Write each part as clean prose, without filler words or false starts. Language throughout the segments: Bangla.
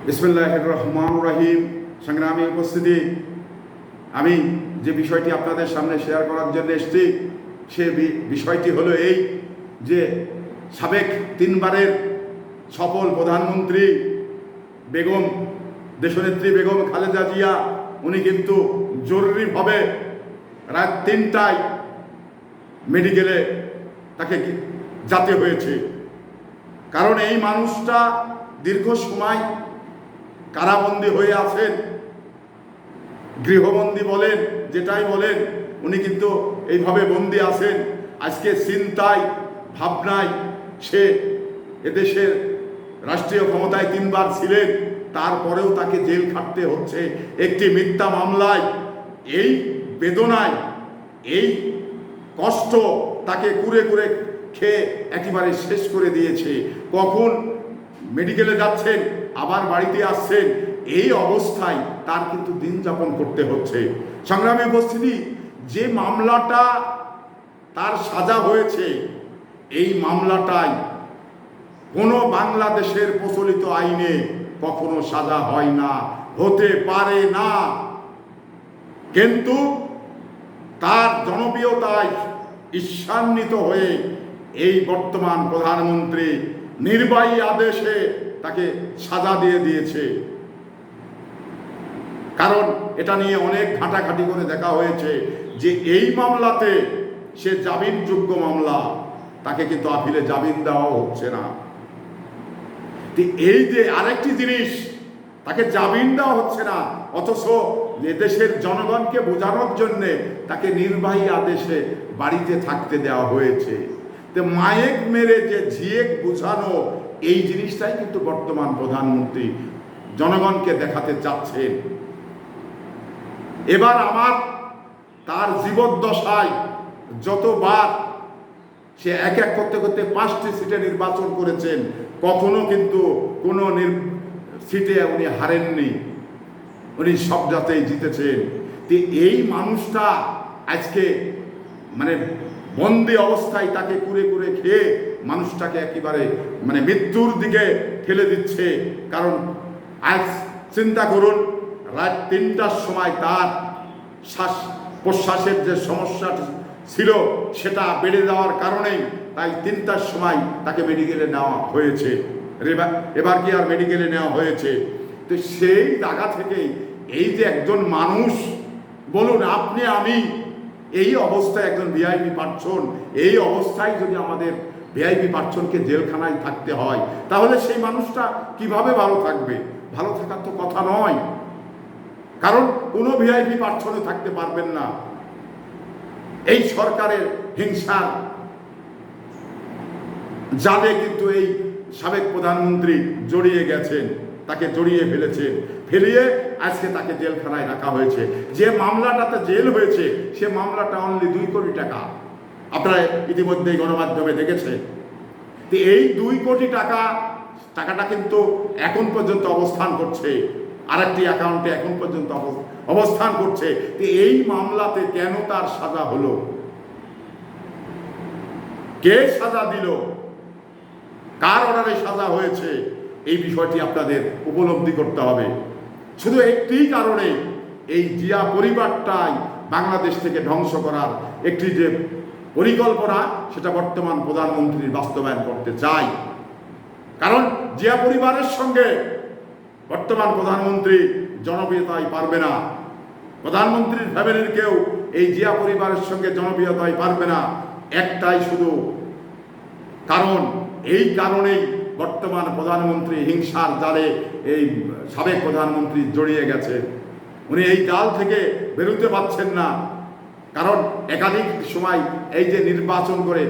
বিসমিল্লাহির রহমানির রহিম। সংগ্রামী উপস্থিতি, আমি যে বিষয়টি আপনাদের সামনে শেয়ার করার জন্য এসেছি সে বিষয়টি হলো এই যে সাবেক তিনবারের সফল প্রধানমন্ত্রী বেগম দেশনেত্রী বেগম খালেদা জিয়া উনি কিন্তু জরুরিভাবে রাত 3টায় মেডিকেলে তাকে যেতে হয়েছে। কারণ এই মানুষটা দীর্ঘ সময় কারাবন্দী হয়ে আছেন, গৃহবন্দী বলেন যেটাই বলেন, উনি কিন্তু এইভাবে বন্দী আছেন। আজকে চিন্তায় ভাবনায় সে এদেশের রাষ্ট্রীয় ক্ষমতায় 3বার ছিলেন, তারপরেও তাকে জেল খাটতে হচ্ছে একটি মিথ্যা মামলায়। এই বেদনায়, এই কষ্ট তাকে কুরে কুরে খেয়ে একেবারে শেষ করে দিয়েছে। কখন মেডিকেলে যাচ্ছেন, আবার বাড়িতে আসছেন, এই অবস্থায় তার কিন্তু দিন যাপন করতে হচ্ছে। সংগ্রামী উপস্থিতি, যে মামলাটা তার সাজা হয়েছে, এই মামলাটাই কোনো বাংলাদেশের প্রচলিত আইনে কখনো সাজা হয় না, হতে পারে না। কিন্তু তার জনপ্রিয়তায় ঈর্ষান্বিত হয়ে এই বর্তমান প্রধানমন্ত্রী নির্বাহী আদেশে তাকে সাজা দিয়ে দিয়েছে। কারণ এটা নিয়ে অনেক ঘাটাঘাটি করে দেখা হয়েছে যে এই মামলাতে সে জামিনযোগ্য মামলা, তাকে কিন্তু আপিলে জামিন দেওয়া হচ্ছে না। এই যে আরেকটি জিনিস, তাকে জামিন দেওয়া হচ্ছে না, অথচ দেশের জনগণকে বোঝানোর জন্যে তাকে নির্বাহী আদেশে বাড়িতে থাকতে দেওয়া হয়েছে। তো মায়েক মেরে যে ঝিয়েক বোঝানো, এই জিনিসটাই কিন্তু বর্তমান প্রধানমন্ত্রী জনগণকে দেখাতে চাচ্ছেন। এবার আমার তার জীবদ্দশায় যতবার সে এক এক করতে করতে 5টি সিটে নির্বাচন করেছেন, কখনো কিন্তু কোনো সিটে উনি হারেননি, উনি সব জাতেই জিতেছেন। তো এই মানুষটা আজকে মানে বন্দি অবস্থায় তাকে কুরে কুরে খেয়ে মানুষটাকে একেবারে মৃত্যুর দিকে ঠেলে দিচ্ছে। কারণ আজ চিন্তা করুন, রাত 3টার সময় তার শ্বাস প্রশ্বাসের যে সমস্যা ছিল সেটা বেড়ে যাওয়ার কারণেই তাই 3টার সময় তাকে মেডিকেলে নেওয়া হয়েছে। এবার কি আর মেডিকেলে নেওয়া হয়েছে? তো সেই জায়গা থেকেই এই যে একজন মানুষ, বলুন আপনি আমি, এই অবস্থায় একজন ভিআইপি পার্সন, এই অবস্থায় যদি আমাদের ভিআইপি পার্সনকে জেলখানায় থাকতে হয়, তাহলে সেই মানুষটা কিভাবে ভালো থাকবে? ভালো থাকার তো কথা নয়। কারণ কোনো ভিআইপি পার্সনে থাকতে পারবেন না। এই সরকারের হিংসার জালে কিন্তু এই সাবেক প্রধানমন্ত্রী জড়িয়ে গেছেন, তাকে জড়িয়ে ফেলেছেন, ফেলিয়ে আজকে তাকে জেলখানায় রাখা হয়েছে। যে মামলাটাতে জেল হয়েছে সে মামলাটা অনলি 2 কোটি টাকা, আপনারা ইতিমধ্যেই গণমাধ্যমে দেখেছেন। তো এই 2 কোটি টাকাটা কিন্তু এখন পর্যন্ত অবস্থান করছে আরেকটি অ্যাকাউন্টে, এখন পর্যন্ত অবস্থান করছে। তো এই মামলাতে কেন তার সাজা হলো? কে সাজা দিল? কার অর্ডারে সাজা হয়েছে? এই বিষয়টি আপনাদের উপলব্ধি করতে হবে। শুধু একটি কারণে, এই জিয়া পরিবারটাই বাংলাদেশ থেকে ধ্বংস করার একটি যে পরিকল্পনা, সেটা বর্তমান প্রধানমন্ত্রী বাস্তবায়ন করতে চায়। কারণ জিয়া পরিবারের সঙ্গে বর্তমান প্রধানমন্ত্রী জনপ্রিয়তায় পারবে না, প্রধানমন্ত্রীর ফ্যামিলির কেউ এই জিয়া পরিবারের সঙ্গে জনপ্রিয়তায় পারবে না। একটাই শুধু কারণ, এই কারণেই বর্তমান প্রধানমন্ত্রী হিংসার জালে এই সাবেক প্রধানমন্ত্রী জড়িয়ে গেছে। উনি এই জাল থেকে বেরোতে পারছেন না। কারণ একাধিক সময় এই যে নির্বাচন করে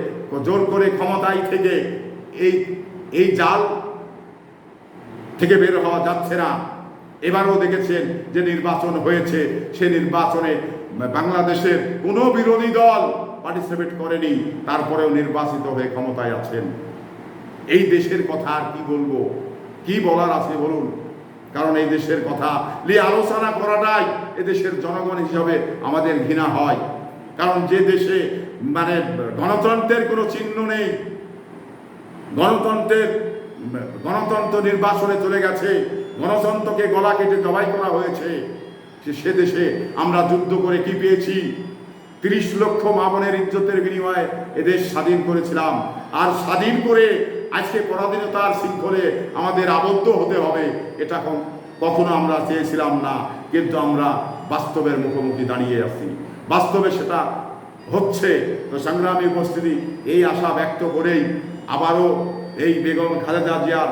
জোর করে ক্ষমতায় থেকে এই জাল থেকে বের হওয়া যাচ্ছে না। এবারও দেখেছেন যে নির্বাচন হয়েছে, সে নির্বাচনে বাংলাদেশের কোনো বিরোধী দল পার্টিসিপেট করেনি, তারপরেও নির্বাচিত হয়ে ক্ষমতায় আছেন। এই দেশের কথা আর কি বলবো, কি বলার আছে বলুন? কারণ এই দেশের কথা নিয়ে আলোচনা করাটাই এদেশের জনগণ হিসাবে আমাদের ঘৃণা হয়। কারণ যে দেশে গণতন্ত্রের কোনো চিহ্ন নেই, গণতন্ত্র নির্বাচনে চলে গেছে, গণতন্ত্রকে গলা কেটে জবাই করা হয়েছে, সে দেশে আমরা যুদ্ধ করে কি পেয়েছি? 30 লক্ষ মা বোনের ইজ্জতের বিনিময়ে এদেশ স্বাধীন করেছিলাম। আর স্বাধীন করে আজকে পরাধীনতার শৃঙ্খলে আমাদের আবদ্ধ হতে হবে, এটা কখনো আমরা চেয়েছিলাম না। কিন্তু আমরা বাস্তবের মুখোমুখি দাঁড়িয়ে আছি, বাস্তবে সেটা হচ্ছে। তো সংগ্রামী উপস্থিতি, এই আশা ব্যক্ত করেই আবারও এই বেগম খালেদা জিয়ার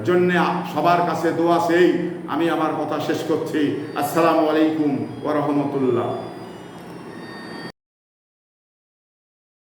জন্য সবার কাছে দোয়া চেয়ে আমি আমার কথা শেষ করছি। আসসালামু আলাইকুম ওয়া রাহমাতুল্লাহ।